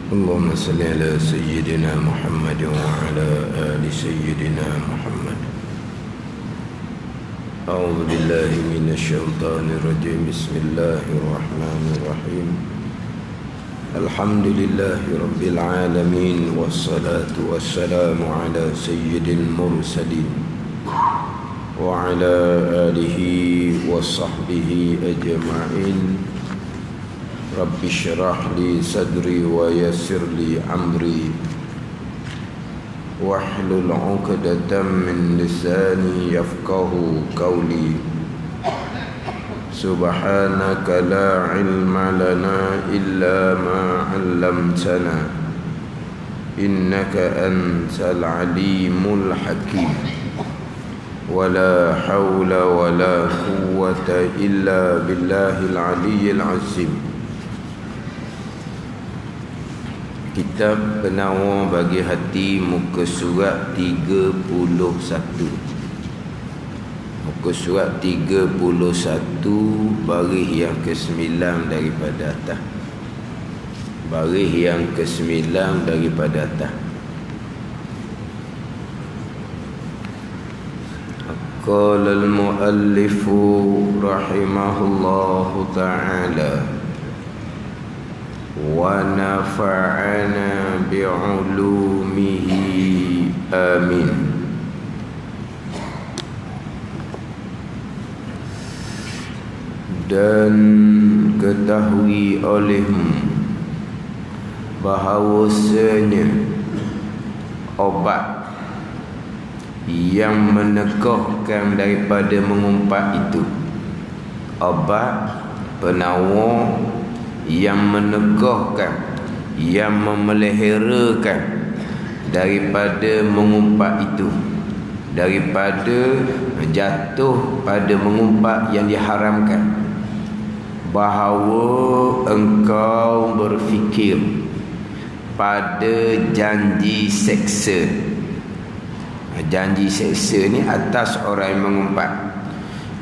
اللهم صل على سيدنا محمد وعلى آل سيدنا محمد. أعوذ بالله من الشيطان الرجيم. بسم الله الرحمن الرحيم. الحمد لله رب العالمين، والصلاة والسلام على سيد المرسلين وعلى آله وصحبه أجمعين. رب اشرح لي صدري ويسر لي أمري واحلل عقدة من لساني يفقه قولي. سبحانك لا علم لنا إلا ما علمتنا إنك أنت العليم الحكيم. ولا حول ولا قوة إلا بالله العلي العظيم. Kitab Penawar Bagi Hati, muka surat 31. Muka surat 31, baris yang ke-9 daripada atas. Baris yang ke-9 daripada atas. Qala al-muallifu rahimahullahu ta'ala wa nafa'ana bi'ulumihi amin. Dan ketahui olehmu bahawasanya obat yang menegahkan daripada mengumpat itu, obat penawar yang menegahkan, yang memeliharakan daripada mengumpat itu, daripada jatuh pada mengumpat yang diharamkan, bahawa engkau berfikir pada janji seksa. Janji seksa ni atas orang yang mengumpat.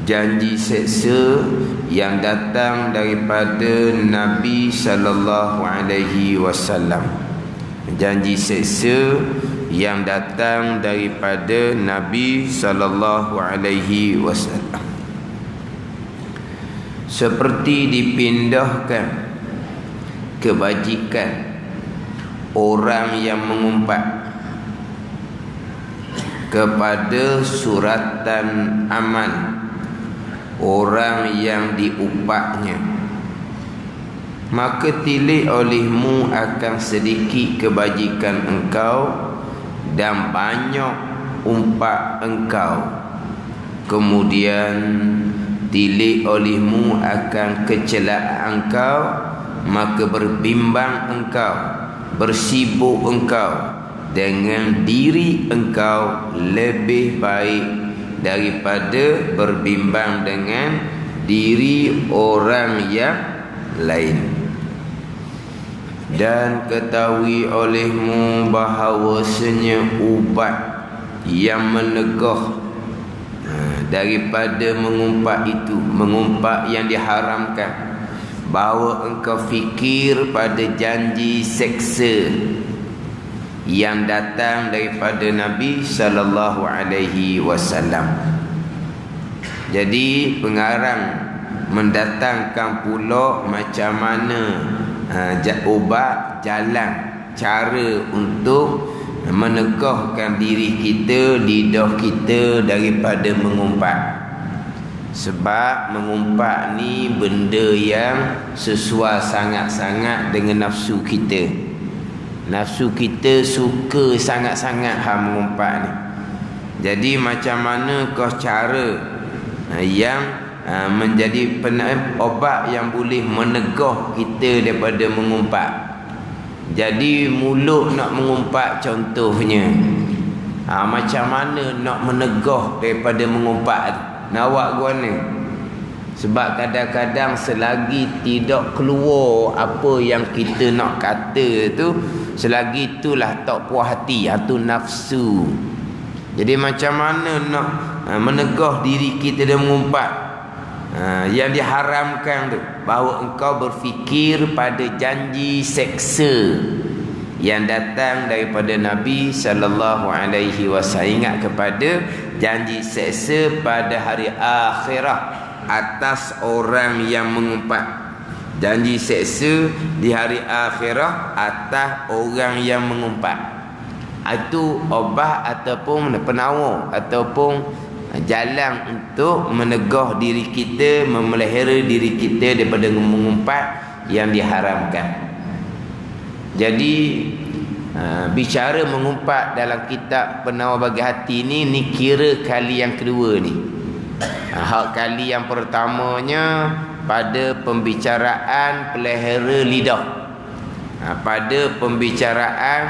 Janji seksa yang datang daripada Nabi sallallahu alaihi wasallam. Janji seksa yang datang daripada Nabi sallallahu alaihi wasallam. Seperti dipindahkan kebajikan orang yang mengumpat kepada suratan aman orang yang diupaknya, maka tilik olehmu akan sedikit kebajikan engkau dan banyak umpak engkau. Kemudian tilik olehmu akan kecelaan engkau, maka berbimbang engkau, bersibuk engkau dengan diri engkau lebih baik daripada berbimbang dengan diri orang yang lain. Dan ketahui olehmu bahawasanya ubat yang menegah daripada mengumpat itu, mengumpat yang diharamkan, bahawa engkau fikir pada janji seksa yang datang daripada Nabi sallallahu alaihi wasallam. Jadi pengarang mendatangkan pula macam mana ubat, jalan, cara untuk menegahkan diri kita, lidah kita daripada mengumpat. Sebab mengumpat ni benda yang sesuai sangat-sangat dengan nafsu kita. Nafsu kita suka sangat-sangat mengumpat ni. Jadi macam mana kau cara yang menjadi obat yang boleh menegah kita daripada mengumpat. Jadi mulut nak mengumpat contohnya, macam mana nak menegah daripada mengumpat? Nawak gua ni. Sebab kadang-kadang selagi tidak keluar apa yang kita nak kata tu, selagi itulah tak puas hati, itu nafsu. Jadi macam mana nak menegah diri kita dan mengumpat? Yang diharamkan tu, bahawa engkau berfikir pada janji seksa yang datang daripada Nabi sallallahu alaihi wasallam. Ingat kepada janji seksa pada hari akhirah atas orang yang mengumpat. Janji seksa di hari akhirah atas orang yang mengumpat. Itu obat ataupun penawar ataupun jalan untuk menegah diri kita, memelihara diri kita daripada mengumpat yang diharamkan. Jadi bicara mengumpat dalam kitab Penawar Bagi Hati ni kira kali yang kedua ni. Hak kali yang pertamanya pada pembicaraan pelihara lidah. Pada pembicaraan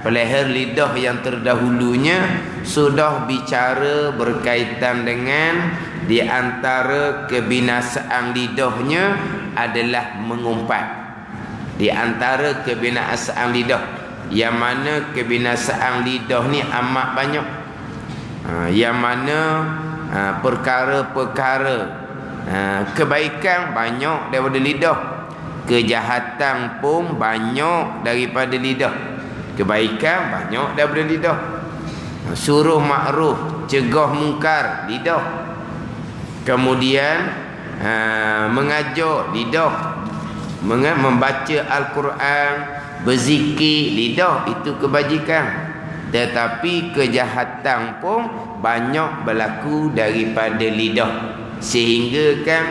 pelihara lidah yang terdahulunya sudah bicara berkaitan dengan di antara kebinasaan lidahnya adalah mengumpat. Di antara kebinasaan lidah, yang mana kebinasaan lidah ni amat banyak. Yang mana perkara-perkara kebaikan banyak daripada lidah, kejahatan pun banyak daripada lidah. Kebaikan banyak daripada lidah. Suruh makruf, cegah mungkar, lidah. Kemudian mengajar, lidah. Membaca Al-Quran, berzikir, lidah, itu kebajikan. Tetapi kejahatan pun banyak berlaku daripada lidah. Sehingga kan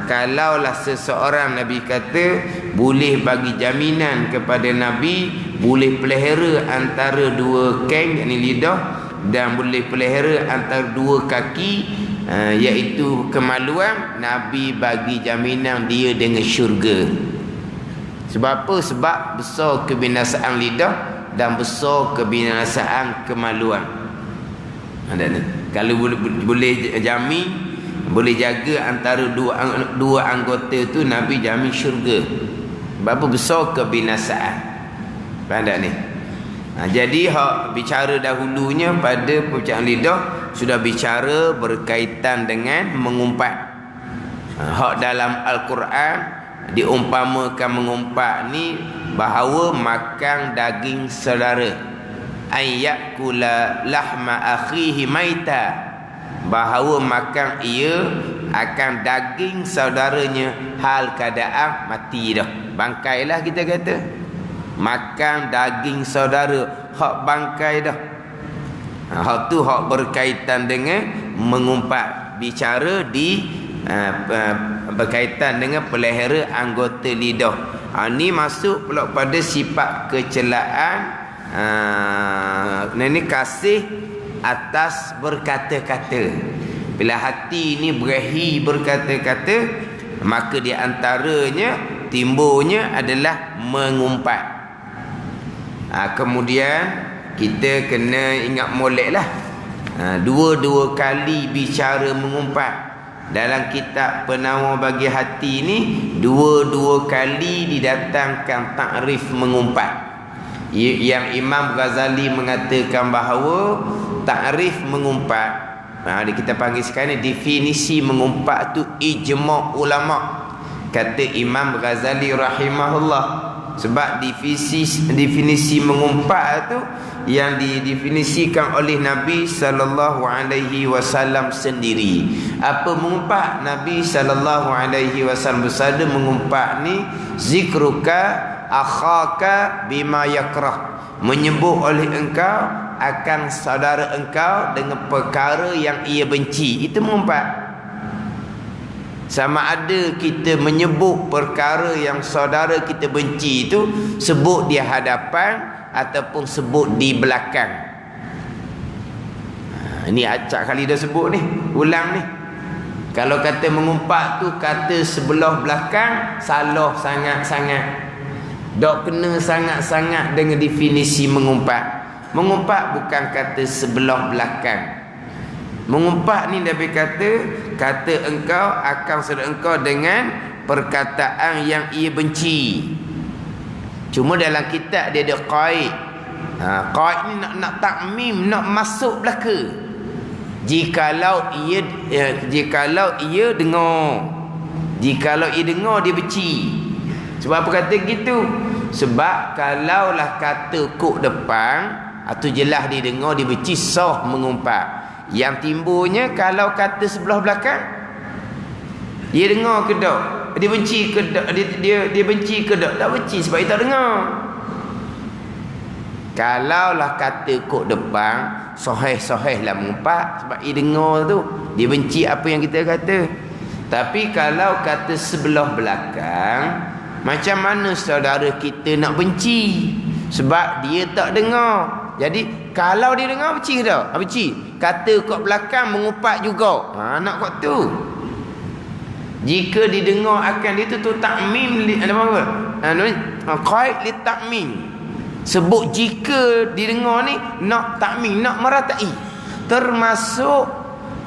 kalaulah seseorang, Nabi kata boleh bagi jaminan kepada Nabi, boleh pelihara antara dua keng, yakni lidah, dan boleh pelihara antara dua kaki, iaitu kemaluan, Nabi bagi jaminan dia dengan syurga. Sebab apa? Sebab besar kebinasaan lidah dan besar kebinasaan kemaluan. Kalau boleh jamin, boleh jaga antara dua anggota tu, Nabi jamin syurga. Sebab apa? Besar kebinasaan. Faham tak ni? Jadi hak bicara dahulunya pada pembicaraan lidah sudah bicara berkaitan dengan mengumpat. Hak dalam Al-Quran diumpamakan mengumpat ni bahawa makan daging saudara. Ayyakula lahma akhihi maita, bahawa makan ia akan daging saudaranya hal keadaan mati dah. Bangkailah kita kata. Makan daging saudara hak bangkai dah. Hak tu hak berkaitan dengan mengumpat. Bicara di berkaitan dengan pelihara anggota lidah. Ni masuk pula pada sifat kecelaan. Ini kasih atas berkata-kata. Bila hati ini berahi berkata-kata, maka di antaranya timbulnya adalah mengumpat. Kemudian kita kena ingat molek lah. Dua-dua kali bicara mengumpat dalam kitab Penawar Bagi Hati ni, dua-dua kali didatangkan takrif mengumpat. Yang Imam Ghazali mengatakan bahawa takrif mengumpat, kita panggil sekarang ni definisi mengumpat tu ijma' ulama'. Kata Imam Ghazali rahimahullah. Sebab definisi mengumpat tu yang didefinisikan oleh Nabi sallallahu alaihi wasallam sendiri. Apa mengumpat? Nabi sallallahu alaihi wasallam bersabda, mengumpat ni zikruka akhaka bima yakrah, menyebut oleh engkau akan saudara engkau dengan perkara yang ia benci. Itu mengumpat. Sama ada kita menyebut perkara yang saudara kita benci itu, sebut di hadapan ataupun sebut di belakang. Ini acak kali dah sebut ni, ulang ni. Kalau kata mengumpat tu kata sebelah belakang, salah sangat-sangat. Dok kena sangat-sangat dengan definisi mengumpat. Mengumpat bukan kata sebelah belakang. Mengumpat ni Nabi kata engkau akan saudara engkau dengan perkataan yang ia benci. Cuma dalam kitab dia ada qaid. Qaid ni nak takmim, nak masuk belaka. Jikalau ia dengar. Jikalau ia dengar dia benci. Sebab apa kata gitu? Sebab kalaulah kata kok depan, itu jelas didengar, dibenci, sah mengumpat. Yang timbulnya kalau kata sebelah belakang, dia dengar ke tak? Dia benci ke tak? Dia benci ke tak? Tak benci sebab dia tak dengar. Kalaulah kata kok depan, sahih lah mengumpat sebab dia dengar tu. Dia benci apa yang kita kata. Tapi kalau kata sebelah belakang, macam mana saudara kita nak benci? Sebab dia tak dengar. Jadi kalau dia dengar, benci ke tak? Benci. Kata kat belakang mengumpat juga. Nak kat tu. Jika didengar akan dia tu takmim apa? Qaid li takmim. Sebut jika didengar ni nak takmim, nak meratai. Termasuk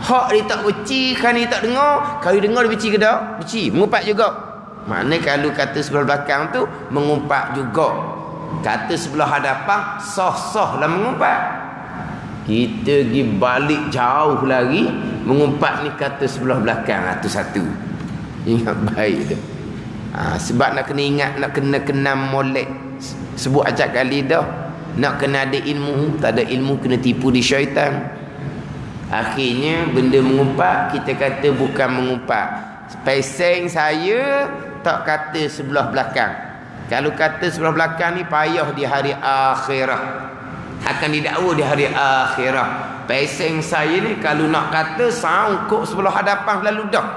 hak dia tak benci, kan dia tak dengar. Kalau dia dengar dia benci ke tak? Benci, mengumpat juga. Maknanya kalau kata sebelah belakang tu mengumpat juga. Kata sebelah hadapan sah-sah lah mengumpat. Kita pergi balik jauh lagi, mengumpat ni kata sebelah belakang. Itu satu. Ingat baik tu. Sebab nak kena ingat, nak kena kenal molek. Sebut acak kali dah. Nak kena ada ilmu, tak ada ilmu kena tipu di syaitan. Akhirnya benda mengumpat, kita kata bukan mengumpat. Peseng saya tak kata sebelah belakang. Kalau kata sebelah belakang ni payah di hari akhirat. Akan didakwa di hari akhirat. Peseng saya ni kalau nak kata sangkut sebelah hadapan lalu dah.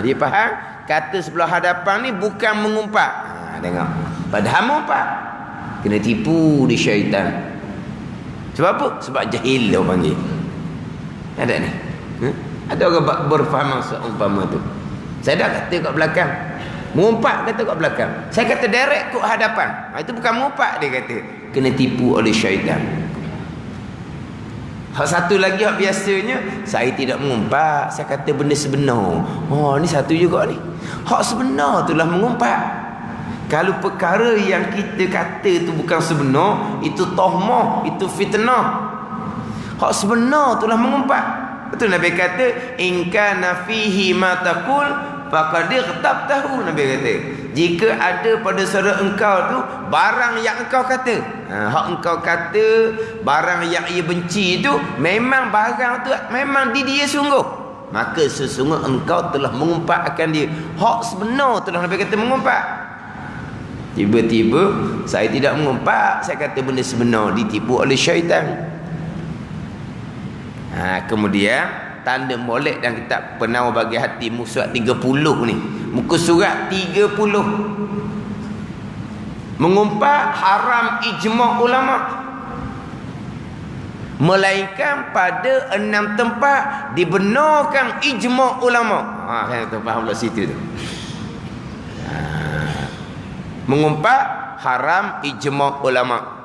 Dia faham? Kata sebelah hadapan ni bukan mengumpat. Tengok. Padahal mengumpat. Kena tipu di syaitan. Sebab apa? Sebab jahil dia panggil. Ada ni. Ada orang berfaham maksud umpama tu. Saya dah kata kat belakang. Mengumpat kata kat belakang. Saya kata direct kat hadapan. Itu bukan mengumpat dia kata. Kena tipu oleh syaitan. Hak satu lagi hak biasanya, saya tidak mengumpat, saya kata benda sebenar. Ni satu juga ni. Hak sebenar itulah mengumpat. Kalau perkara yang kita kata tu bukan sebenar, itu tohmah, itu fitnah. Hak sebenar itulah mengumpat. Betul Nabi kata, in kana fihi ma taqul faqad ightabtahu. Nabi kata, jika ada pada saudara engkau tu barang yang engkau kata, hak engkau kata, barang yang ia benci itu memang barang tu memang di dia sungguh, maka sesungguh engkau telah mengumpat akan dia. Hak sebenar telah Nabi kata mengumpat. Tiba-tiba saya tidak mengumpat, saya kata benda sebenar, ditipu oleh syaitan. Kemudian tanda molek dan kitab Penawar Bagi Hati surat 30 ni, muka surat 30. Mengumpat haram ijma' ulama, melainkan pada 6 tempat dibenarkan ijma' ulama. Saya tak faham lah situ tu. Mengumpat haram ijma' ulama.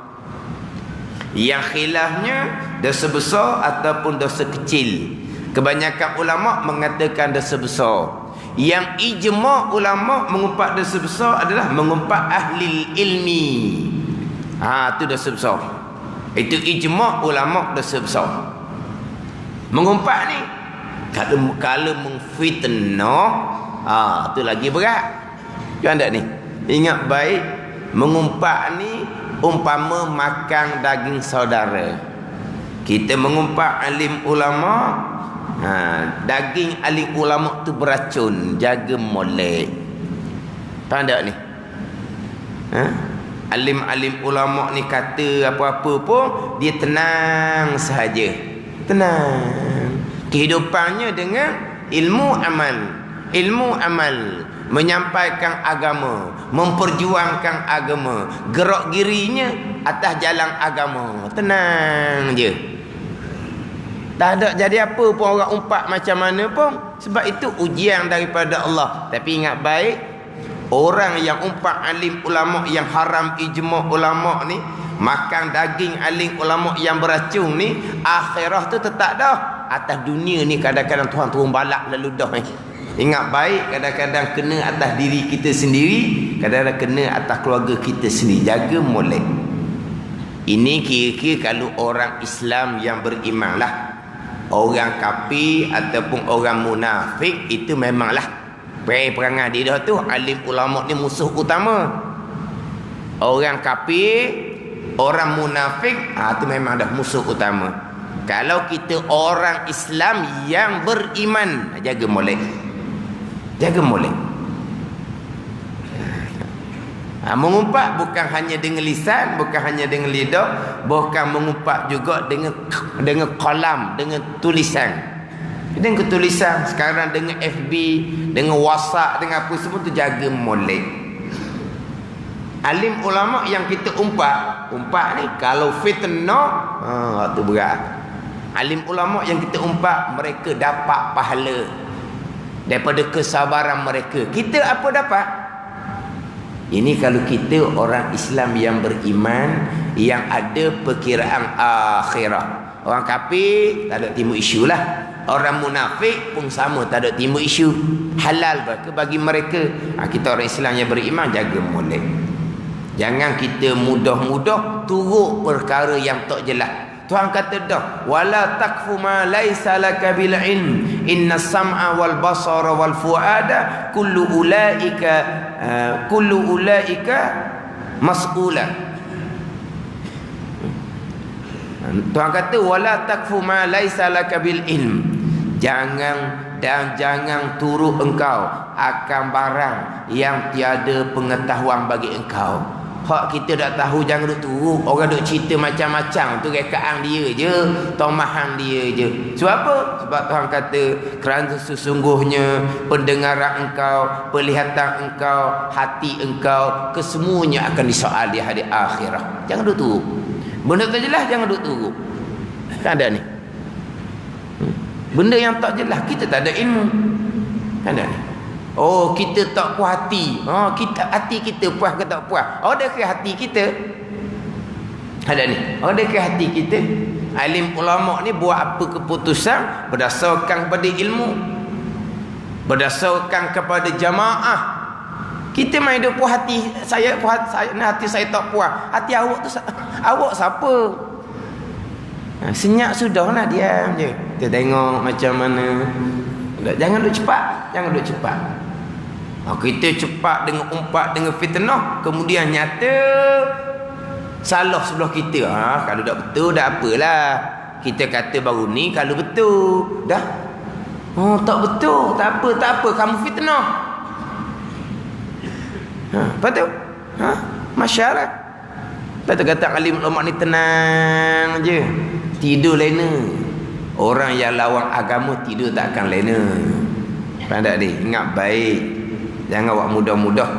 Yang khilafnya dosa besar ataupun dosa kecil. Kebanyakan ulama mengatakan dosa besar. Yang ijma' ulama mengumpat dosa besar adalah mengumpat ahli ilmi. Itu dosa besar. Itu ijma' ulama dosa besar. Mengumpat ni kalau mengfitnah, itu lagi berat. Jangan tak ni? Ingat baik, mengumpat ni umpama makan daging saudara. Kita mengumpat alim ulama, daging alim ulama tu beracun, jaga molek. Faham tak ni? Alim-alim ulama ni kata apa-apa pun dia tenang sahaja. Tenang. Kehidupannya dengan ilmu amal. Ilmu amal, menyampaikan agama, memperjuangkan agama, gerak girinya atas jalan agama. Tenang je. Tak ada jadi apa pun orang umpat macam mana pun, sebab itu ujian daripada Allah. Tapi ingat baik, orang yang umpat alim ulama yang haram ijma' ulama ni, makan daging alim ulama yang beracun ni, akhirah tu tetap dah. Atas dunia ni kadang-kadang Tuhan turun balak lalu dah ni. Ingat baik, kadang-kadang kena atas diri kita sendiri, kadang-kadang kena atas keluarga kita sendiri. Jaga molek. Ini kira-kira kalau orang Islam yang beriman lah. Orang kafir ataupun orang munafik itu memanglah perangai dia dah tu, alim ulama ni musuh utama. Orang kafir, orang munafik, tu memang dah musuh utama. Kalau kita orang Islam yang beriman, jaga molek. Jaga molek. Mengumpat bukan hanya dengan lisan, bukan hanya dengan lidah, bukan mengumpat juga dengan kalam, dengan tulisan. Dengan tulisan sekarang, dengan FB, dengan WhatsApp, dengan apa semua tu, jaga molek. Alim ulama yang kita umpat ni kalau fitnah, tu berat. Alim ulama yang kita umpat, mereka dapat pahala daripada kesabaran mereka. Kita apa dapat? Ini kalau kita orang Islam yang beriman, yang ada perkiraan akhirah. Orang kafir tak ada timbul isu lah. Orang munafik pun sama, tak ada timbul isu. Halal bagi mereka. Kita orang Islam yang beriman, jaga molek. Jangan kita mudah-mudah turut perkara yang tak jelas. Tuhan kata dah, wala takfu ma laisa laka bil ilm, inna sam'a wal basara wal fuada kullu ulaika mas'ula. Tuhan kata wala takfu ma laisa laka bil ilm. Jangan turut engkau akan barang yang tiada pengetahuan bagi engkau. Hak kita tak tahu, jangan duk turut. Orang duk cerita macam-macam tu, rekaan dia je, tomahan dia je. Sebab apa? Sebab Tuhan kata, kerana sesungguhnya pendengaran engkau, penglihatan engkau, hati engkau, kesemuanya akan disoal di hari akhirah. Jangan duk turut. Benda tak jelas, jangan duk turut. Kan ada ni. Benda yang tak jelas, kita tak ada ilmu. Kan ada ni. Oh, kita tak puas hati. Hati kita puas ke tak puas? Ada ke hati kita? Ada ni. Ada ke hati kita? Alim ulama ni buat apa keputusan berdasarkan kepada ilmu, berdasarkan kepada jamaah. Kita main dia puas hati saya, hati saya tak puas. Hati awak tu, awak siapa? Senyap sudahlah, diam je. Kita tengok macam mana. Jangan duk cepat, jangan duk cepat. Kita cepat dengan umpat, dengan fitnah, kemudian nyata salah sebelah kita. Kalau tak betul, dah apalah. Kita kata baru ni, kalau betul dah. Tak betul, tak apa, kamu fitnah. Lepas tu masyarakat. Lepas tu kata alim ulama ni tenang je, tidur lena. Orang yang lawan agama tidur tak akan lena. Faham tak ni? Ingat baik. Jangan buat mudah-mudah.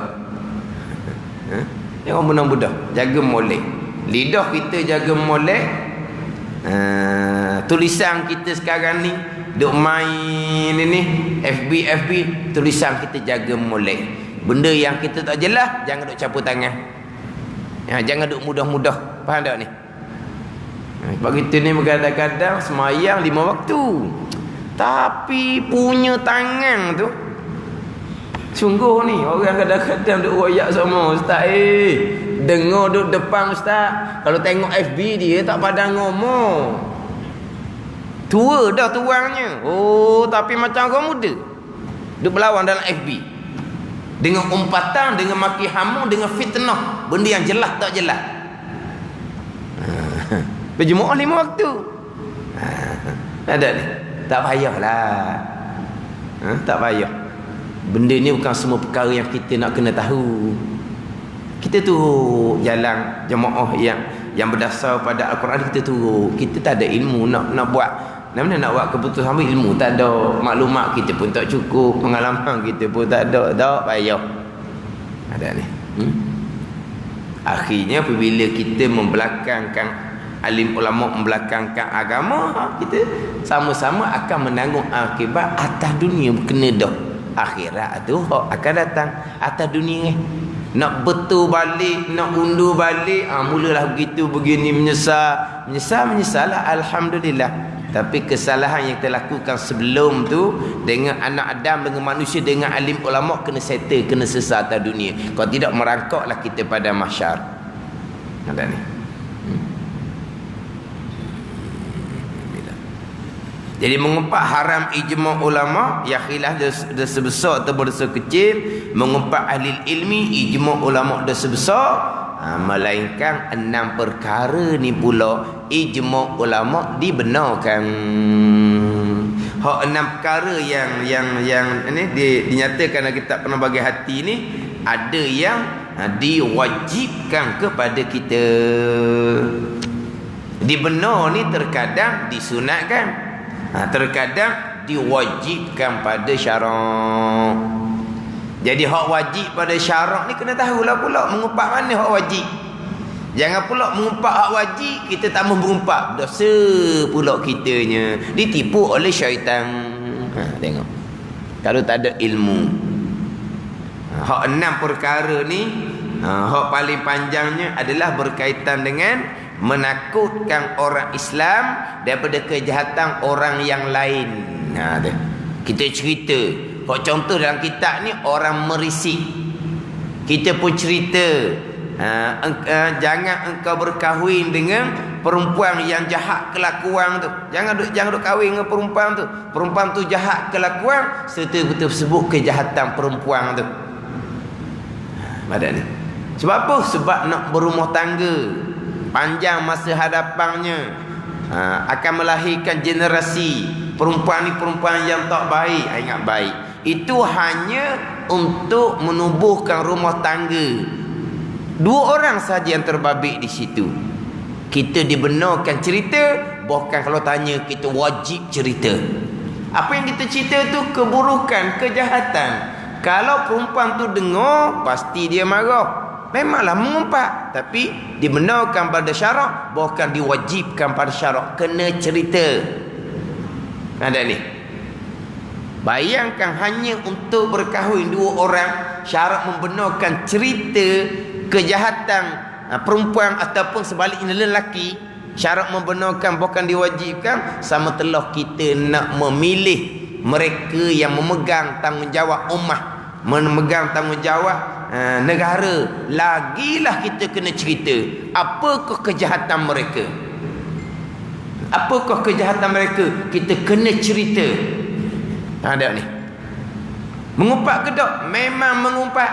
Jangan mudah-mudah. Jaga molek. Lidah kita jaga molek. Tulisan kita sekarang ni duk main ni FB, tulisan kita jaga molek. Benda yang kita tak jelas, jangan duk campur tangan. Jangan duk mudah-mudah. Faham tak ni? Sebab kita ni kadang-kadang semayang 5 waktu, tapi punya tangan tu sungguh ni. Orang kadang-kadang duk royak sama ustaz, dengar duk depan ustaz, kalau tengok FB dia tak pandang ngomong. Tua dah tuangnya. Tapi macam orang muda duk berlawan dalam FB dengan umpatan, dengan maki hamu, dengan fitnah, benda yang jelas tak jelas. Berjemaah 5 waktu. Ada ni. Tak payahlah. Tak payah. Benda ni bukan semua perkara yang kita nak kena tahu. Kita tu jalan jemaah yang berdasar pada Al-Quran, kita tu. Kita tak ada ilmu nak buat. Nak buat keputusan apa, ilmu tak ada, maklumat kita pun tak cukup, pengalaman kita pun tak ada. Tak payah. Ada ni. Akhirnya apabila kita membelakangkan alim ulama, membelakangkan agama, kita sama-sama akan menanggung akibat atas dunia. Kena dah akhirat tu akan datang. Atas dunia ni nak betul balik, nak undur balik, mulalah begitu begini, menyesal lah, alhamdulillah. Tapi kesalahan yang kita lakukan sebelum tu dengan anak Adam, dengan manusia, dengan alim ulama, kena settle, kena selesai atas dunia. Kalau tidak, merangkaklah kita pada mahsyar. Ada ni. Jadi mengumpat haram ijma' ulama, ya khilaf dosa besar atau dosa kecil. Mengumpat ahli ilmi, ijma' ulama dosa besar. Melainkan 6 perkara ni pula ijma' ulama dibenarkan. Hak 6 perkara yang ni dinyatakan dalam kitab Penambah Bagi Hati ni, ada yang diwajibkan kepada kita. Dibenar ni terkadang disunatkan, terkadang diwajibkan pada syarak. Jadi hak wajib pada syarak ni kena tahulah pula mengumpat mana hak wajib. Jangan pula mengumpat hak wajib kita tak mau mengumpat, dosa pula kitanya, ditipu oleh syaitan. Tengok kalau tak ada ilmu. Hak 6 perkara ni, hak paling panjangnya adalah berkaitan dengan menakutkan orang Islam daripada kejahatan orang yang lain. Kita cerita, contoh dalam kitab ni orang merisik, kita pun cerita, jangan engkau berkahwin dengan perempuan yang jahat kelakuan tu. Jangan duk kahwin dengan perempuan tu. Perempuan tu jahat kelakuan, serta betul sebut kejahatan perempuan tu. Badan ni. Sebab apa? Sebab nak berumah tangga, panjang masa hadapannya, akan melahirkan generasi perempuan ni perempuan yang tak baik. Ingat baik, itu hanya untuk menubuhkan rumah tangga. 2 orang saja yang terbabit di situ. Kita dibenarkan cerita, bahkan kalau tanya kita wajib cerita. Apa yang kita cerita tu keburukan, kejahatan. Kalau perempuan tu dengar, pasti dia marah. Memanglah mengumpat, tapi dibenarkan pada syarak, bahkan diwajibkan pada syarak, kena cerita. Ada ni. Bayangkan hanya untuk berkahwin 2 orang, syarak membenarkan cerita kejahatan perempuan ataupun sebaliknya lelaki, syarak membenarkan bahkan diwajibkan. Sama telah kita nak memilih mereka yang memegang tanggungjawab ummah, memegang tanggungjawab negara, lagilah kita kena cerita apakah kejahatan mereka. Apakah kejahatan mereka, kita kena cerita. Ada ni. Mengumpat ke tak? Memang mengumpat.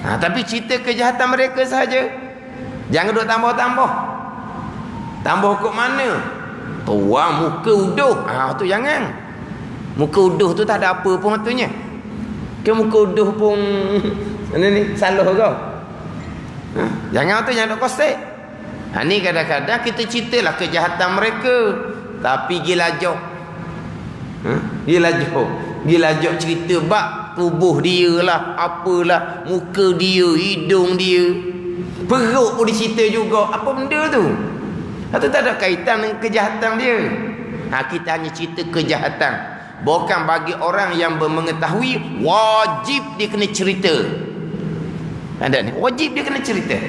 Tapi cerita kejahatan mereka saja. Jangan duk tambah-tambah. Tambah kok mana? Tuang muka uduh. Tu jangan. Muka uduh tu tak ada apa pun matunya. Ke muka uduh pun ni salah kau. Jangan tu, jangan duk kosek. Ni kadang-kadang kita ceritalah kejahatan mereka, tapi gila jok. Gila jok cerita bak tubuh dia lah, apalah, muka dia, hidung dia, perut pun dicerita juga. Apa benda tu? Itu tak ada kaitan dengan kejahatan dia. Kita hanya cerita kejahatan. Bukan bagi orang yang mengetahui, wajib dia kena cerita. Ada ni, wajib dia kena cerita.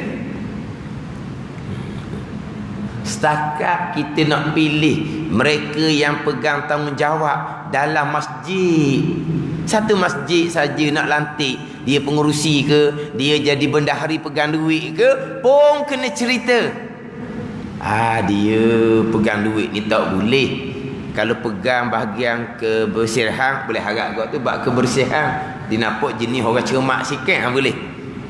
Setakat kita nak pilih mereka yang pegang tanggungjawab dalam masjid. Satu masjid saja nak lantik, dia pengurusi ke, dia jadi bendahari pegang duit ke, pun kena cerita. Dia pegang duit ni tak boleh. Kalau pegang bahagian kebersihan, boleh harap kau tu bab kebersihan, dia nampak jenis orang cermat sikit, boleh.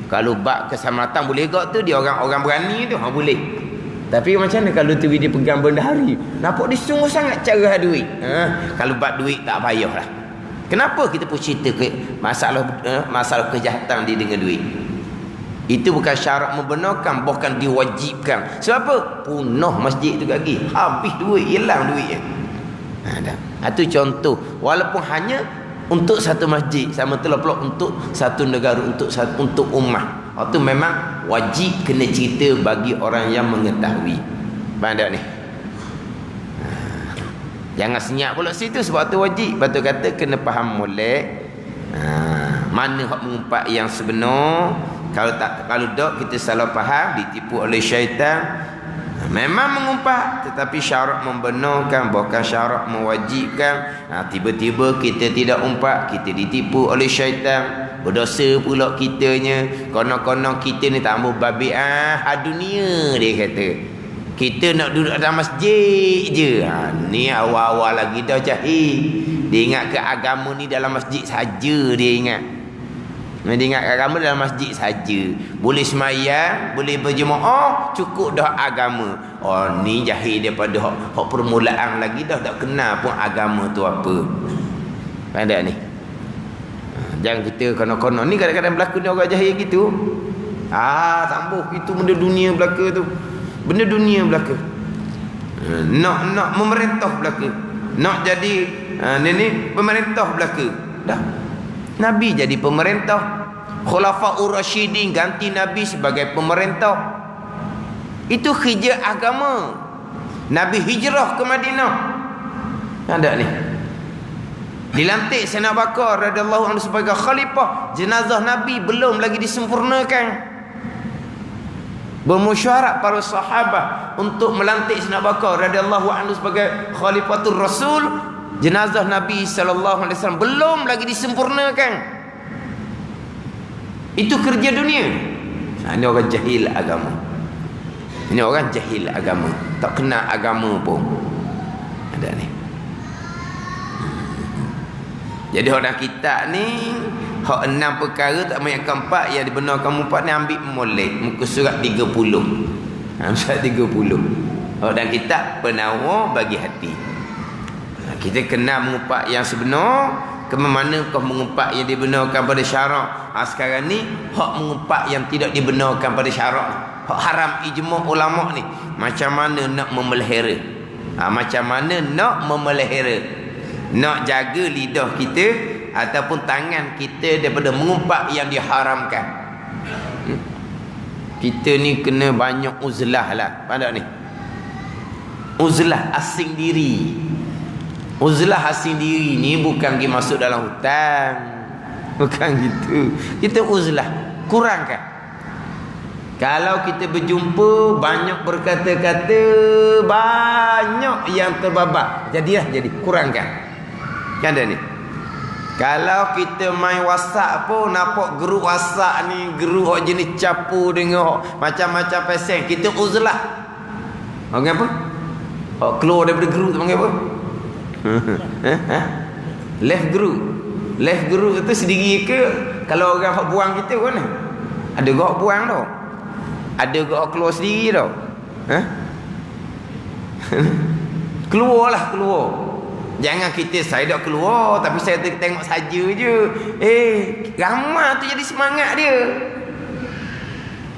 Kalau bab keselamatan boleh kau tu, dia orang berani tu, boleh. Tapi macam mana kalau tu dia pegang bendahari, nampak dia sungguh sangat cara duit. Kalau bab duit tak payahlah. Kenapa kita pun cerita masalah kejahatan dia dengan duit? Itu bukan syarat membenarkan, bahkan diwajibkan. Sebab apa? Punah masjid tu lagi, habis duit, hilang duitnya. Itu contoh. Walaupun hanya untuk satu masjid, sama telah pula untuk satu negara, untuk ummah. Itu memang wajib kena cerita bagi orang yang mengetahui. Faham tak ni? Jangan senyap pula situ, sebab tu wajib. Batu kata kena faham molek. Mana hak mengumpat yang sebenar. Kalau tak kita salah faham, ditipu oleh syaitan. Memang mengumpat, tetapi syarat membenarkan, bukan syarat mewajibkan. Tiba-tiba kita tidak umpat, kita ditipu oleh syaitan, berdosa pula kitanya. Konon-konon kita ni tambah babi dunia, dia kata. Kita nak duduk dalam masjid je. Ni awal-awal lagi dah jahil. Dia ingat ke agama ni dalam masjid saja dia ingat. Dia ingat agama dalam masjid saja. Boleh semayang, boleh berjemaah, cukup dah agama. Oh, ni jahil daripada hak permulaan lagi dah tak kenal pun agama tu apa. Ada ni. Jangan kita konon-konon ni kadang-kadang berlaku ni orang jahil gitu. Sambuh itu benda dunia belaka tu. Benda dunia belaka. Nak memerintah belaka. Nak jadi ni pemerintah belaka. Dah. Nabi jadi pemerintah. Khulafaur Rasyidin ganti Nabi sebagai pemerintah. Itu kerja agama. Nabi hijrah ke Madinah. Ada ni. Dilantik Sayyidina Abu Bakar radhiyallahu anhu sebagai khalifah. Jenazah Nabi belum lagi disempurnakan. Bermusyawarah para sahabat untuk melantik Sayyidina Abu Bakar radhiyallahu anhu sebagai khalifatul Rasul. Jenazah Nabi sallallahu alaihi wasallam belum lagi disempurnakan. Itu kerja dunia. Ini orang jahil agama. Ini orang jahil agama. Tak kenal agama pun. Ada ni. Jadi orang kita ni hak 6 perkara tak banyak keempat yang dibenarkan empat ni ambil molek muka surat 30. Surat 30. Orang kita penawar bagi hati. Kita kena mengumpat yang sebenar, ke manakah mengumpat yang dibenarkan pada syarak. Sekarang ni hak mengumpat yang tidak dibenarkan pada syarak. Hak haram ijma' ulama ni. Macam mana nak memelihara? Macam mana nak memelihara? Nak jaga lidah kita ataupun tangan kita daripada mengumpat yang diharamkan. Kita ni kena banyak uzlah lah. Pada ni uzlah asing diri. Uzlah asing diri ni bukan pergi masuk dalam hutan. Bukan gitu. Kita uzlah kurangkan. Kalau kita berjumpa banyak berkata-kata, banyak yang terbabak, jadi kurangkan. Kan ada ni. Kalau kita main WhatsApp pun nampak grup WhatsApp ni, grup jenis capu dengan macam-macam pasang, kita uzlah. Panggil apa? Keluar daripada grup tu panggil apa? Left group. Left group tu sendiri ke? Kalau orang hak buang kita mana? Ada gak buang tau. Ada gak keluar sendiri tau. Keluarlah, keluar. Jangan kita saya dah keluar tapi saya tengok saja je. Ramai tu jadi semangat dia.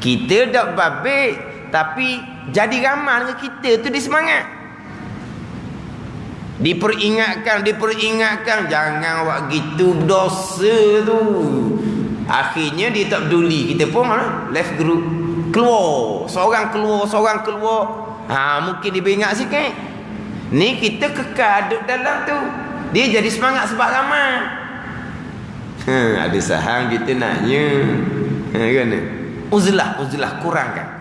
Kita dah babik tapi jadi ramai dengan kita tu dia semangat. Diperingatkan jangan buat gitu, dosa tu. Akhirnya dia tak peduli. Kita pun left group, keluar. Seorang keluar. Mungkin dia beringat sikit. Ni kita kekal duduk dalam tu. Dia jadi semangat sebab ramai. Ada sahang kita naknya. Kan? Uzlah kurangkan.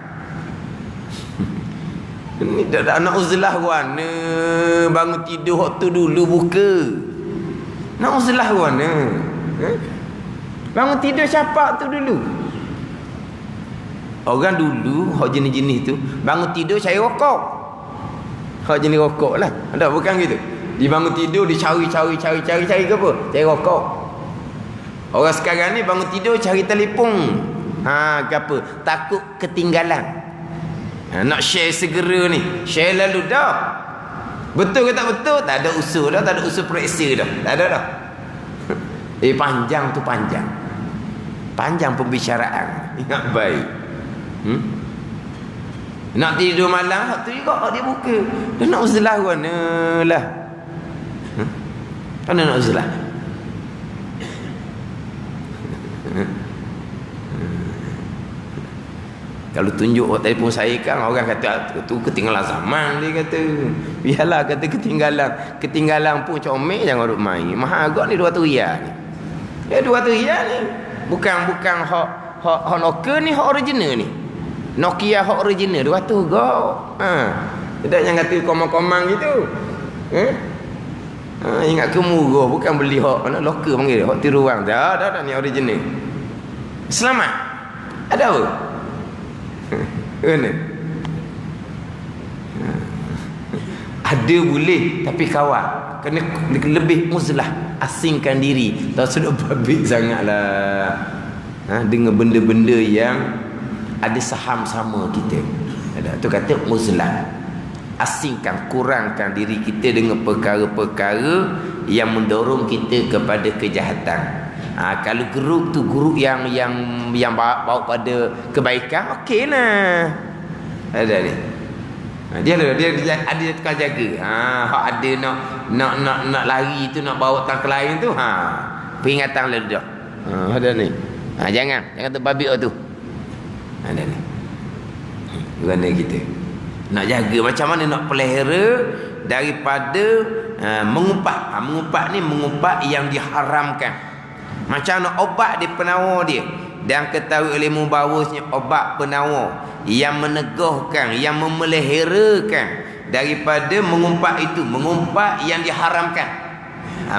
Ni tak nak uzlah mana. Bangun tidur waktu dulu buka. Nak uzlah mana? Bangun tidur siapa tu dulu? Orang dulu hak jenis-jenis tu bangun tidur cari rokok. Hak jenis rokok lah. Ada bukan gitu. Dia bangun tidur dia cari ke apa? Cari rokok. Orang sekarang ni bangun tidur cari telefon. Ke apa? Takut ketinggalan. Nak share segera ni. Share lalu dah. Betul ke tak betul? Tak ada usul dah. Tak ada usul periksa dah. Tak ada dah. Panjang tu panjang. Panjang pembicaraan. Ingat baik. Nak tidur malam hak tu juga dia buka. Dia nak uzlah mana lah. Mana nak uzlah? Kalau tunjuk telefon saya kan orang kata tu ketinggalan zaman, dia kata. Biarlah kata ketinggalan pun comel jangan duk main. Mahal agak ni 200 riyal ni. 200 riyal ni. Bukan hak Nokia ni, hak original ni. Nokia hak original 200 gak. Tidak yang kata komang-komang gitu. Ingat ke murah, bukan beli hak lokal panggil hak tiruan. Dah ni original. Selamat. Ada apa? Mana? Ada boleh, tapi kawal. Kena lebih uzlah, asingkan diri. Tak sudah babik sangatlah. Dengan benda-benda yang ada saham sama kita. Tu kata uzlah. Asingkan, kurangkan diri kita dengan perkara-perkara yang mendorong kita kepada kejahatan. Kalau guru tu guru yang bawa pada kebaikan, okey lah. Ada ni. Dia ada tukang jaga. Hak ada nak lari tu, nak bawa tang ke lain tu, peringatan lah dah. Ada ni. Jangan terbabik tu. Ada ni. Guna kita. Nak jaga macam mana nak pelihara daripada mengumpat. Mengumpat ni mengumpat yang diharamkan. Macam nak obat di penawar dia. Dan ketahui oleh bahawasanya obat penawar yang meneguhkan, yang memeliharakan daripada mengumpat itu, mengumpat yang diharamkan.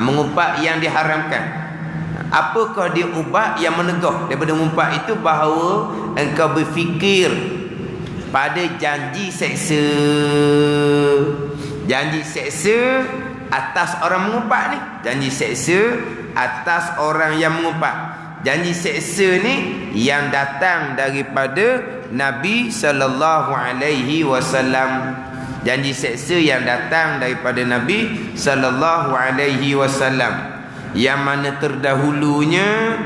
Mengumpat yang diharamkan. Apakah dia ubat yang meneguh daripada mengumpat itu? Bahawa engkau berfikir pada janji seksa. Janji seksa atas orang mengumpat ni. Janji seksa atas orang yang mengumpat. Janji seksa ni yang datang daripada Nabi sallallahu alaihi wasallam. Janji seksa yang datang daripada Nabi sallallahu alaihi wasallam. Yang mana terdahulunya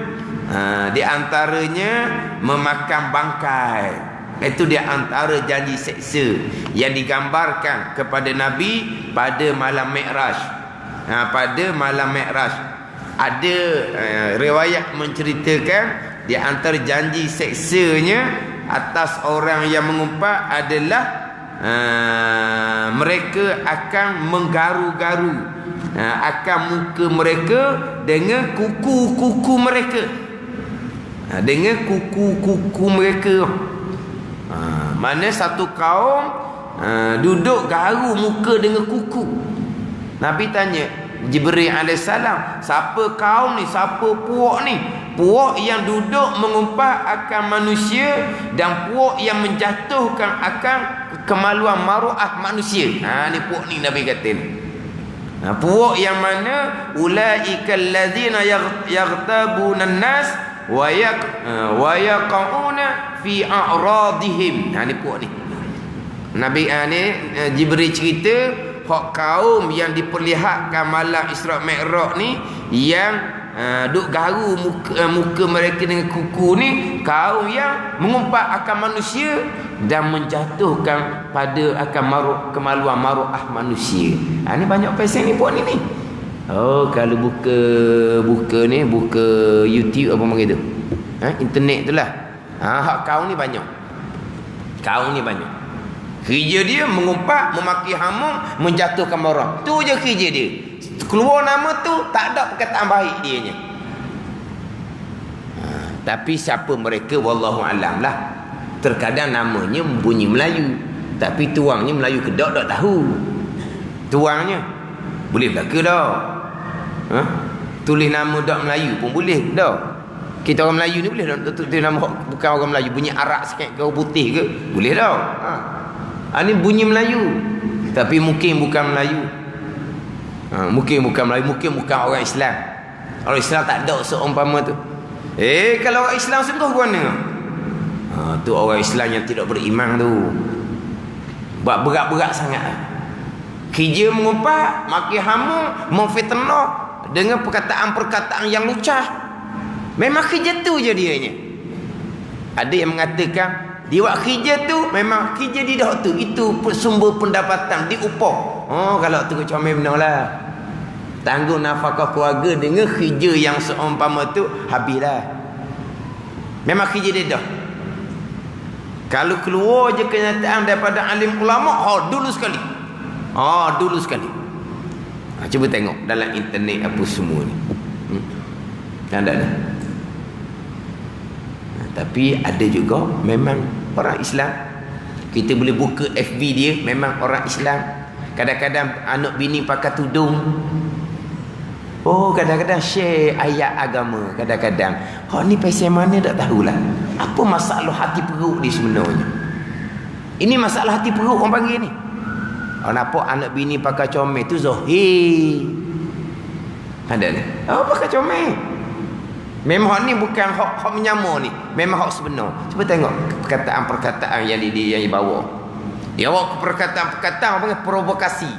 di antaranya memakan bangkai. Itu di antara janji seksa yang digambarkan kepada Nabi pada malam Mi'raj. Pada malam Mi'raj ada riwayat menceritakan di antara janji seksanya atas orang yang mengumpat adalah mereka akan menggaru-garu akan muka mereka dengan kuku-kuku mereka. Dengan kuku-kuku mereka. Mana satu kaum duduk garu muka dengan kuku. Nabi tanya Jibril AS, siapa kaum ni, siapa puak ni? Puak yang duduk mengumpat akan manusia dan puak yang menjatuhkan akan kemaluan maruah manusia. Ni puak ni Nabi kata ni. Puak yang mana ulaikal ladzina yaghtabuna an-nas wa yaqauna fi a'radihim. Ni puak ni. Nabi ni Jibril cerita hak kaum yang diperlihatkan malam Isra Mi'raj ni yang duk garu muka mereka dengan kuku ni, kaum yang mengumpat akan manusia dan menjatuhkan pada akan kemaluan maruah manusia. Ni banyak pesen ni buat ni. Kalau buka YouTube apa panggil tu, internet tu lah. Hak kaum ni banyak. Kaum ni banyak. Kerja dia mengumpat, memaki hamung, menjatuhkan orang. Tu je kerja dia. Keluar nama tu, tak ada perkataan baik dia nya. Tapi siapa mereka, wallahu alam lah. Terkadang namanya bunyi Melayu, tapi tuangnya Melayu kedok tak tahu. Tuangnya boleh belaka dah. Tulis nama dak Melayu pun boleh dah. Kita orang Melayu ni boleh dah tulis nama bukan orang Melayu, bunyi Arab sikit ke putih ke, boleh dah. Ini bunyi Melayu, tapi mungkin bukan Melayu. Mungkin bukan Melayu, mungkin bukan orang Islam. Orang Islam tak ada seumpama tu. Kalau orang Islam sungguh ke mana? Tu orang Islam yang tidak beriman tu. Berat-berat sangat. Kerja mengumpat, maki hamung, memfitnah dengan perkataan-perkataan yang lucah. Memang kerja tu je dianya. Ada yang mengatakan di waktu kerja tu memang kerja di dah tu, itu sumber pendapatan, di upah. Kalau tu comel benar lah. Tanggung nafkah keluarga dengan kerja yang seumpama tu, habislah. Memang kerja dia dah. Kalau keluar je kenyataan daripada alim ulama, dulu sekali. Dulu sekali. Cuba tengok dalam internet apa semua ni. Ada. Tapi ada juga memang orang Islam. Kita boleh buka FB dia, memang orang Islam. Kadang-kadang anak bini pakai tudung. Kadang-kadang share ayat agama. Kadang-kadang ni pasal mana tak tahulah. Apa masalah hati perut dia sebenarnya? Ini masalah hati perut orang panggil ni. nampak anak bini pakai comel tu zahir. Ada ni. Oh, pakai comel. Memang ni bukan hak menyama ni. Memang hak sebenar. Cuba tengok perkataan-perkataan yang dibawa. Dia bawa perkataan-perkataan panggil provokasi.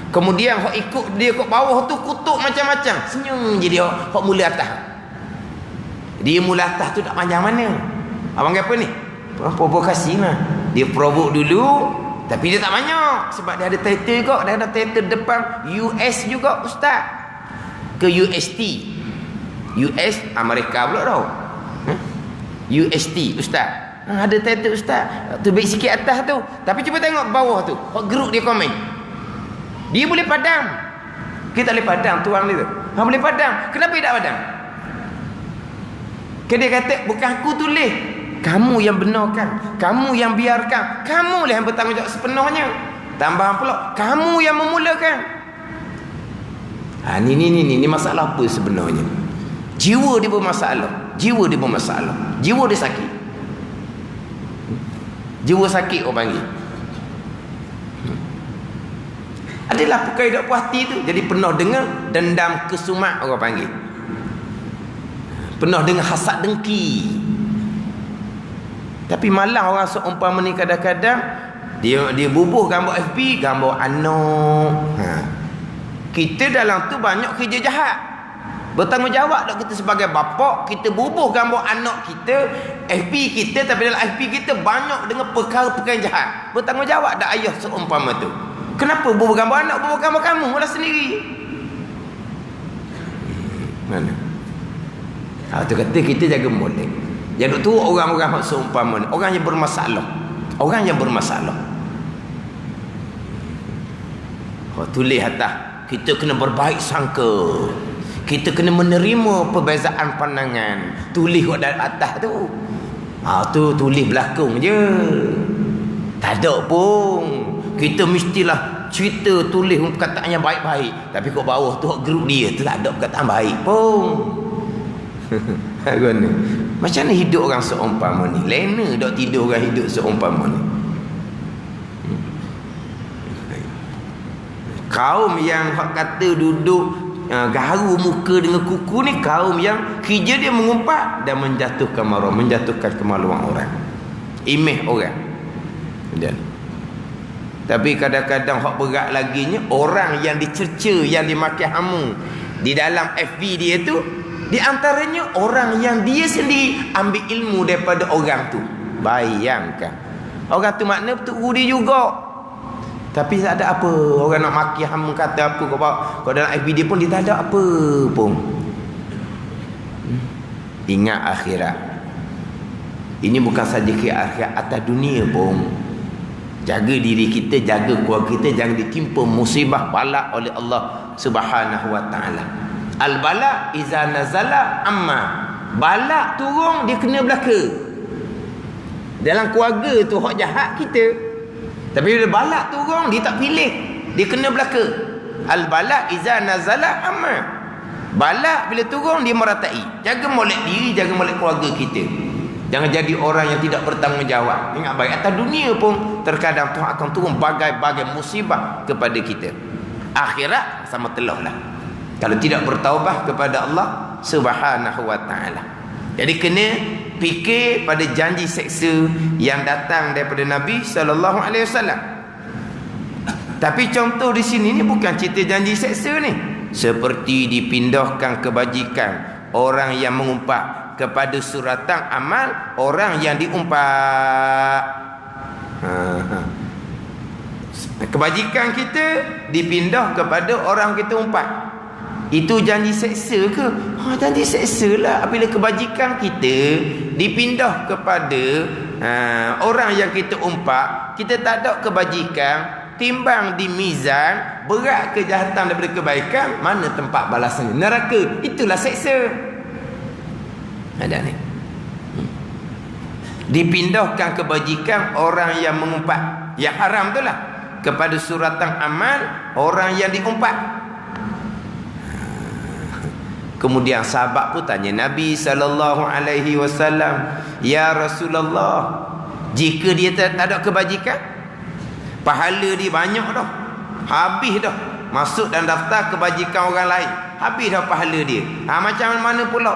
Kemudian hak ikut dia kat bawah tu kutuk macam-macam. Senyum je dia hak mula atas. Dia mula atas tu tak panjang mana. Abang apa ni? Provokasi lah. Dia provok dulu, tapi dia tak banyak. Sebab dia ada title juga. Dia ada title depan US juga, ustaz. Ke UST. US, Amerika pula tau. UST, ustaz. Ada title ustaz. Tu baik sikit atas tu. Tapi cuba tengok bawah tu. Hak geruk dia komen. Dia boleh padam. Kita boleh padam tuang dia tu. Boleh padam. Kenapa dia tak padam? Dia kata, bukan aku tulis. Kamu yang benarkan, kamu yang biarkan, kamu lah yang bertanggungjawab sepenuhnya. Tambahan pula, kamu yang memulakan. Ni masalah apa sebenarnya? Jiwa dia bermasalah. Jiwa dia bermasalah. Jiwa dia sakit. Jiwa sakit orang panggil. Adalah perkara tak puas hati tu. Jadi penuh dengan dendam kesumat orang panggil. Penuh dengan hasad dengki. Tapi malah orang seumpama ni kadang-kadang dia bubuh gambar FB, gambar anak. Kita dalam tu banyak kerja jahat. Bertanggungjawab tak kita sebagai bapa, kita bubuh gambar anak kita, FB kita, tapi dalam FB kita banyak dengan perkara-perkara jahat. Bertanggungjawab tak ayah seumpama tu? Kenapa bubuh gambar anak, bubuh gambar kamu lah sendiri? Mana? Tu kata kita jaga molek. Yang tu orang-orang seumpama ni, orang yang bermasalah. Orang yang bermasalah. Tulis atas, kita kena berbaik sangka. Kita kena menerima perbezaan pandangan. Tulis kat dalam atas tu. Tu tulis belakang je. Tak ada pun. Kita mestilah cerita tulis perkataan yang baik-baik. Tapi kat bawah tu grup dia tu tak ada perkataan baik pun. Macam mana hidup orang seumpama ni? Lena dok tidur orang hidup seumpama ni. Kaum yang hak kata duduk garu muka dengan kuku ni, kaum yang kerja dia mengumpat dan menjatuhkan maruah, menjatuhkan kemaluan orang, imej orang. Dan tapi kadang-kadang hak berat laginya, orang yang dicerca, yang dimaki hamu di dalam FB dia tu, di antaranya orang yang dia sendiri ambil ilmu daripada orang tu. Bayangkan. Orang tu makna betul dia juga. Tapi tak ada apa. Orang nak maki hamba kata apa kau dalam FB dia pun dia tak ada apa pun. Ingat akhirat. Ini bukan saja ke akhirat, atas dunia pun. Jaga diri kita, jaga keluarga kita, jangan ditimpa musibah bala oleh Allah Subhanahu wa taala. Al-bala iza nazala amma. Bala turun dia kena belaka. Dalam keluarga tu hak jahat kita. Tapi bila bala turun dia tak pilih, dia kena belaka. Al-bala iza nazala amma. Bala bila turun dia meratai. Jaga molek diri, jaga molek keluarga kita. Jangan jadi orang yang tidak bertanggungjawab. Ingat baik, atas dunia pun terkadang Tuhan akan turun bagai-bagai musibah kepada kita. Akhirat sama telah lah. Kalau tidak bertaubat kepada Allah Subhanahu wa taala. Jadi kena fikir pada janji seksa yang datang daripada Nabi sallallahu alaihi wasallam. Tapi contoh di sini ni bukan cerita janji seksa ni. Seperti dipindahkan kebajikan orang yang mengumpat kepada suratan amal orang yang diumpat. Kebajikan kita dipindah kepada orang kita umpat. Itu janji seksa ke? Janji seksa lah. Apabila kebajikan kita dipindah kepada orang yang kita umpat, kita tak ada kebajikan, timbang di mizan, berat kejahatan daripada kebaikan, mana tempat balasannya? Neraka. Itulah seksa. Ada ni. Dipindahkan kebajikan orang yang mengumpat, yang haram tu lah, kepada suratan amal orang yang diumpat. Kemudian sahabat pun tanya Nabi sallallahu alaihi wasallam, "Ya Rasulullah, jika dia tak ada kebajikan, pahala dia banyak dah. Habis dah masuk dalam daftar kebajikan orang lain. Habis dah pahala dia. Macam mana pula?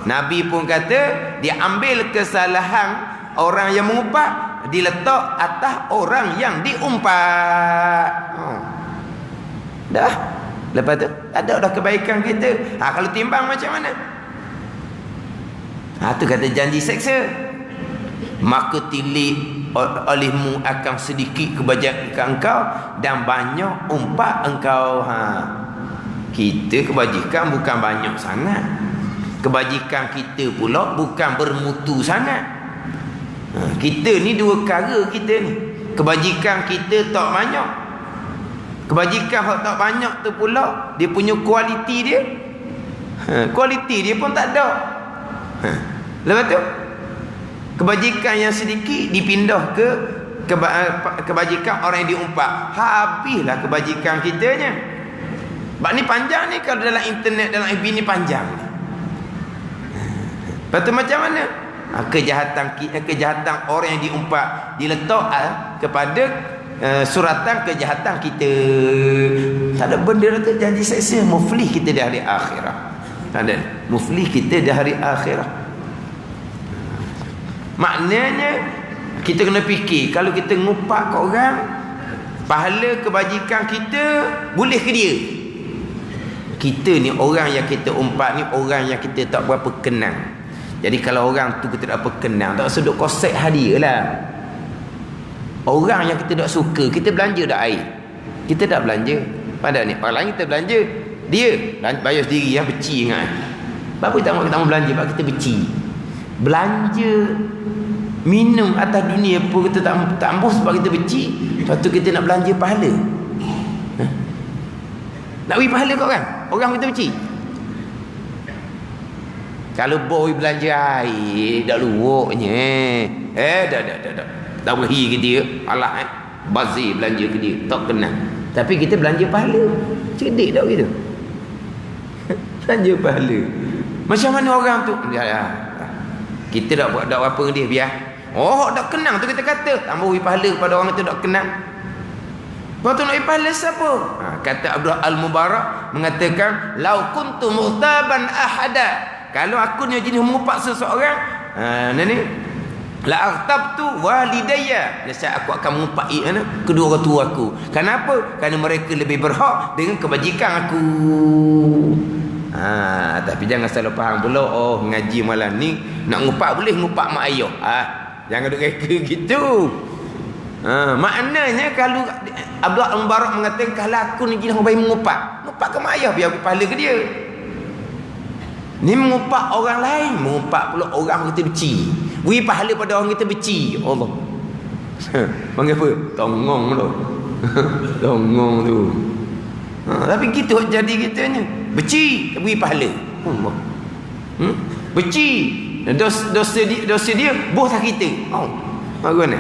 Nabi pun kata, dia ambil kesalahan orang yang mengumpat, diletak atas orang yang diumpat. Dah. Lepas tu ada dah kebaikan kita. Kalau timbang macam mana? Tu kata janji seksa. Maka tilik olehmu akan sedikit kebajikan engkau dan banyak umpat engkau. Kita kebajikan bukan banyak sangat. Kebajikan kita pula bukan bermutu sangat. Kita ni dua perkara kita ni. Kebajikan kita tak banyak. Kebajikan yang tak banyak tu pula, dia punya kualiti dia, kualiti dia pun tak ada. Lepas tu kebajikan yang sedikit dipindah ke kebajikan orang yang diumpat. Habislah kebajikan kitanya. Bab ni panjang ni, kalau dalam internet, dalam FB ni panjang. Lepas tu macam mana? Kejahatan orang yang diumpat diletak kepada suratan kejahatan kita. Tak ada benda tu janji seksa. Muflih kita di hari akhirat. Tak ada. Muflih kita di hari akhirat. Maknanya kita kena fikir, kalau kita ngumpat ke orang, pahala kebajikan kita boleh ke dia? Kita ni orang yang kita umpat ni orang yang kita tak berapa kenal. Jadi kalau orang tu kita tak berapa kenal, tak usah duk kosek hadiah lah. Orang yang kita tak suka, kita belanja dak air, kita tak belanja. Padahal ni orang lain kita belanja, dia bayar sendiri, yang beci ingat. Apa kita mau belanja? Sebab kita beci. Belanja minum atas dunia pun kita tak ambuh sebab kita beci. Lepas tu kita nak belanja pahala. Nak beri pahala kat orang kita beci. Kalau boy belanja air dak luoknya, dah tak beri ke dia, alah bazir belanja ke dia, tak kenal. Tapi kita belanja pahala. Cerdik tak kita? Belanja pahala. Macam mana orang tu? Kita tak buat apa dengan dia, biar. Tak kenal tu kita kata, tambah beri pahala pada orang tu tak kenal. Lepas tu nak beri pahala siapa? Kata Abdul Al-Mubarak mengatakan, lau kuntu muhtaban ahada, kalau aku ni jenis mengupak seseorang, la aghtabtu walidayya, nescaya aku akan mengumpai kedua orang tua aku. Kenapa? Kerana mereka lebih berhak dengan kebajikan aku. Tapi jangan salah faham pula, ngaji malam ni nak ngumpat boleh, ngumpat mak ayah. Jangan duk reka gitu. Maknanya kalau Abdul Mubarak mengatakan, kalau aku ni jenis orang baik mengumpat ke mak ayah, biar pahala ke dia. Ni mengumpat orang lain, mengumpat pula orang kita benci. Beri pahala pada orang kita benci. Allah. Panggil apa? Tongong tu. Tongong tu. Tapi kita jadi kitanya. Benci, beri pahala. Allah. Benci. Dosa dia bos kita. Bagaimana?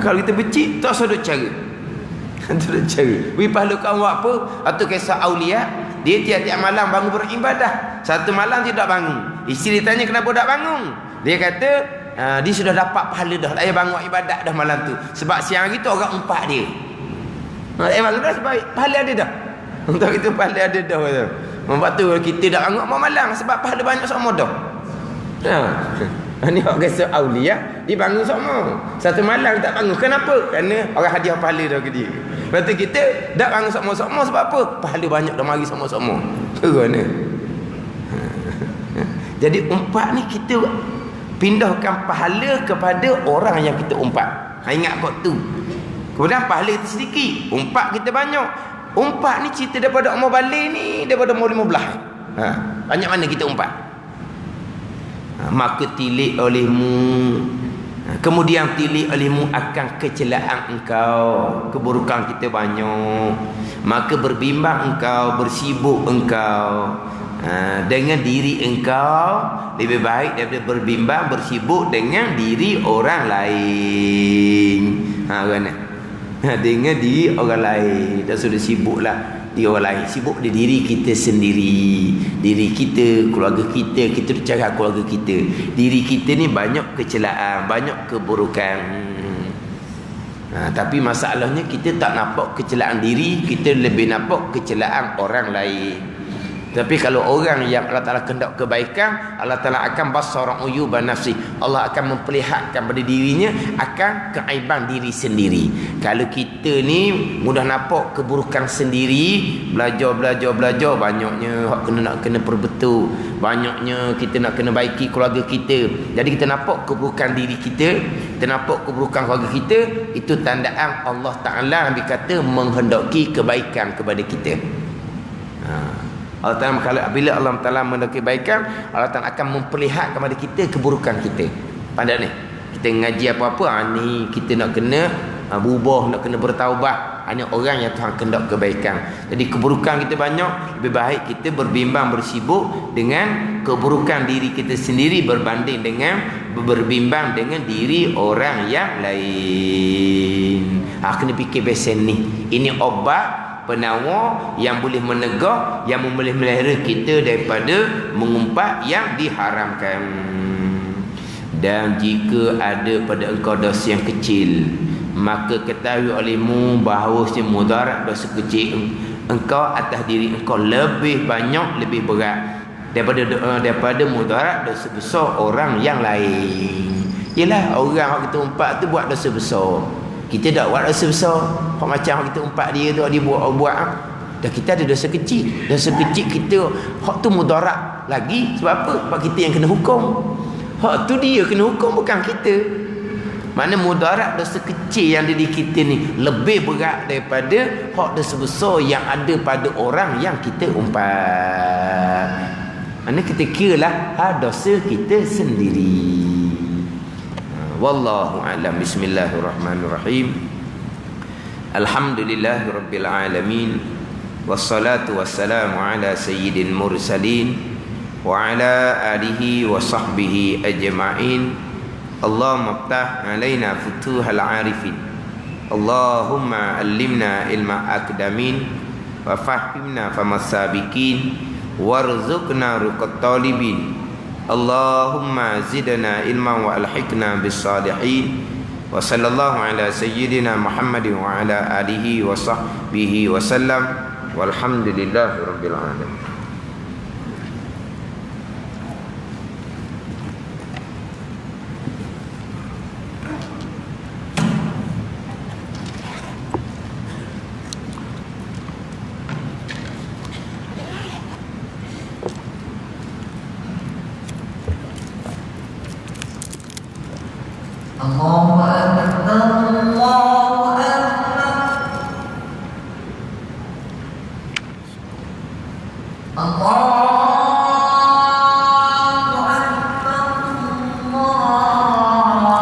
Kalau kita benci, tak usah duk cara. Tak ada cara. Beri pahala kau buat apa? Atau kisah Aulia. Dia tiap-tiap malam bangun beribadah. Satu malam dia tak bangun. Isteri tanya kenapa tak bangun. Dia kata dia sudah dapat pahala dah. Tak payah bangun ibadat dah malam tu. Sebab siang hari tu orang umpat dia. Tak payah bangun dah sebab pahala ada dah. Untuk itu pahala ada dah. Sebab tu kita tak bangun malam sebab pahala banyak sama dah. Ini orang kisah Aulia, dia bangun sama. Satu malam tak bangun. Kenapa? Kerana orang hadiah pahala dah ke dia. Lepas tu kita tak bangun sama-sama sebab apa? Pahala banyak dah mari sama-sama. Kerana jadi umpat ni kita pindahkan pahala kepada orang yang kita umpat. Ingat kau tu. Kemudian pahala kita sedikit, umpat kita banyak. Umpat ni cerita daripada umur balik ni, daripada umur 15. Banyak mana kita umpat? Maka tilik olehmu, kemudian tilik olehmu akan kecelaan engkau, keburukan kita banyak, maka berbimbang engkau, bersibuk engkau dengan diri engkau lebih baik daripada berbimbang bersibuk dengan diri orang lain. Dengan diri orang lain, dah sudah sibuklah di orang lain, sibuk di diri kita sendiri. Diri kita, keluarga kita, kita bicara keluarga kita. Diri kita ni banyak kecelaan, banyak keburukan. Tapi masalahnya kita tak nampak kecelaan diri, kita lebih nampak kecelaan orang lain. Tapi kalau orang yang Allah Ta'ala kehendak kebaikan, Allah Ta'ala akan basara uyuban nafsi, Allah akan memperlihatkan pada dirinya akan keaiban diri sendiri. Kalau kita ni mudah nampak keburukan sendiri, belajar banyaknya nak kena perbetul, banyaknya kita nak kena baiki keluarga kita. Jadi kita nampak keburukan diri kita nampak keburukan keluarga kita, itu tandaan Allah Ta'ala Nabi kata menghendaki kebaikan kepada kita. Allah Ta'ala, bila Allah Ta'ala menghendaki kebaikan, Allah Ta'ala akan memperlihatkan kepada kita keburukan kita. Pandai ni, kita ngaji apa-apa, ni kita nak kena berubah, nak kena bertaubat. Hanya orang yang Tuhan kehendak kebaikan. Jadi keburukan kita banyak, lebih baik kita berbimbang, bersibuk dengan keburukan diri kita sendiri berbanding dengan berbimbang dengan diri orang yang lain. Kena fikir besen ni. Ini obat penawar yang boleh menegak, yang boleh melihara kita daripada mengumpat yang diharamkan. Dan jika ada pada engkau dosa yang kecil, maka ketahui olehmu bahawa mudarat dosa kecil engkau atas diri engkau lebih banyak, lebih berat daripada mudarat dosa besar orang yang lain. Yelah, orang yang kita umpat tu buat dosa besar, kita tak buat dosa besar. Hak macam kita umpat dia tu, dia buat dan kita ada dosa kecil. Dosa kecil kita, hak tu mudarat lagi. Sebab apa? Sebab kita yang kena hukum. Hak tu dia kena hukum, bukan kita. Mana mudarat dosa kecil yang ada di kita ni lebih berat daripada hak dosa besar yang ada pada orang yang kita umpat. Mana kita kiralah dosa kita sendiri. Wallahu a'lam. Bismillahirrahmanirrahim. Alhamdulillahirabbil alamin. Wassalatu wassalamu ala sayyidil mursalin wa ala alihi wa sahbihi ajma'in. Allahumma iftah alaina futuhal arifin. Allahumma allimna ilma akdamin wa fahimna famasabiqin warzuqna ruqat talibin. Allahumma zidna ilman wa alhiqna bis salihin. Wa sallallahu ala sayyidina Muhammadin wa ala alihi wa sahbihi wa sallam. Walhamdulillahi rabbil alamin. Allahu Akbar, Allahu Akbar, Allah.